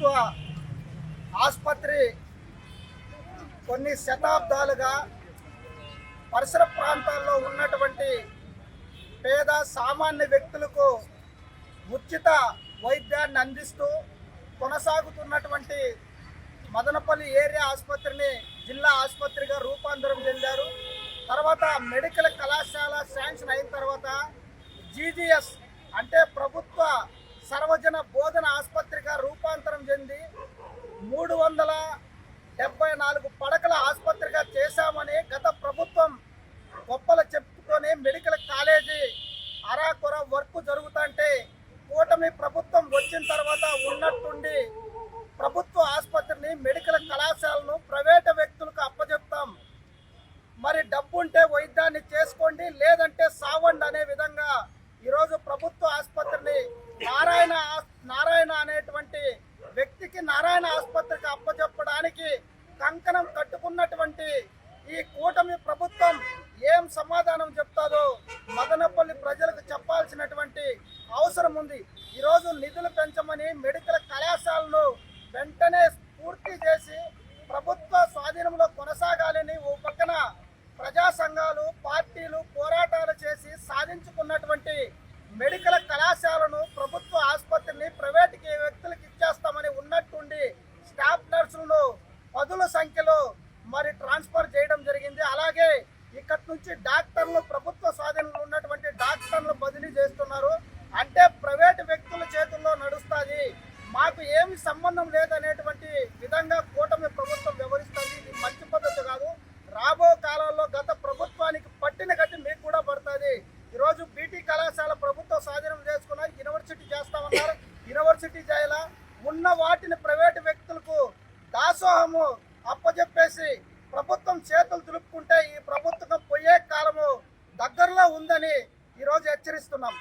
ప్రభుత్వ ఆసుపత్రి కొన్ని శతాబ్దాలుగా పరిసర ప్రాంతాల్లో ఉన్నటువంటి పేద సామాన్య వ్యక్తులకు ఉచిత వైద్యాన్ని అందిస్తూ కొనసాగుతున్నటువంటి మదనపల్లి ఏరియా ఆసుపత్రిని జిల్లా ఆసుపత్రిగా రూపాంతరం చెందారు. తర్వాత మెడికల్ కళాశాల శాంక్షన్ అయిన తర్వాత జీజీఎస్ అంటే ప్రభుత్వ సర్వజన బోధన ఆసుపత్రిగా రూపాంతరం చెంది 374 పడకల ఆసుపత్రిగా చేశామని గత ప్రభుత్వం గొప్పలు చెప్పుకొని మెడికల్ కాలేజీ అరాకొర వర్క్ జరుగుతుంటే కూటమి ప్రభుత్వం వచ్చిన తర్వాత ఉన్నట్టుండి ప్రభుత్వ ఆసుపత్రిని మెడికల్ కళాశాలను ప్రైవేటు వ్యక్తులకు అప్పచెప్తాం, మరి డబ్బు ఉంటే వైద్యాన్ని చేసుకోండి లేదంటే సావండి అనే విధంగా ఈరోజు ప్రభుత్వ ఆసుపత్రిని నారాయణ అనేటువంటి వ్యక్తికి నారాయణ ఆసుపత్రికి అప్పచెప్పడానికి కంకణం కట్టుకున్నటువంటి ఈ కూటమి ప్రభుత్వం ఏం సమాధానం చెప్తాదో మదనపల్లి ప్రజలకు చెప్పాల్సినటువంటి అవసరం ఉంది. ఈరోజు నిధులు పెంచమని మెడికల్ కళాశాలను వెంటనే పూర్తి చేసి ప్రభుత్వ స్వాధీనంలో కొనసాగాలని ఓ పక్కన ప్రజా సంఘాలు పార్టీలు పోరాటాలు చేసి సాధించుకున్నటువంటి మెడికల్ కళాశాలను ప్రభుత్వ ఆసుపత్రిని ప్రైవేట్ వ్యక్తులకు ఇచ్చేస్తామని ఉన్నట్టుండి స్టాఫ్ నర్సులను 10ల సంఖ్యలో మరి ట్రాన్స్ఫర్ చేయడం జరిగింది. అలాగే ఇక్కడి నుంచి డాక్టర్లు ప్రభుత్వ స్వాధీనంలో ఉన్నటువంటి డాక్టర్లు బదిలీ చేస్తున్నారు. అంటే ప్రైవేటు వ్యక్తుల చేతుల్లో నడుస్తుంది, మాకు ఏమి సంబంధం లేదనేటువంటి విధంగా కూటమి ప్రభుత్వం వ్యవహరిస్తుంది. ఇది మంచి పద్ధతి కాదు. రాబో కాలంలో గత ప్రభుత్వానికి పట్టిన గట్టి మీకు కూడా పడుతుంది. ఈరోజు బీటీ కళాశాల ప్రభుత్వ స్వాధీనం చేసుకున్న యూనివర్సిటీ చేస్తామన్నారు, యూనివర్సిటీ చేయాల ఉన్న వాటిని ప్రైవేటు వ్యక్తులకు దాసోహము అప్పచెప్పేసి ప్రభుత్వం చేతులు దులుపుకుంటే ఈ ప్రభుత్వం పోయే కాలము దగ్గరలో ఉందని ఈరోజు హెచ్చరిస్తున్నాం.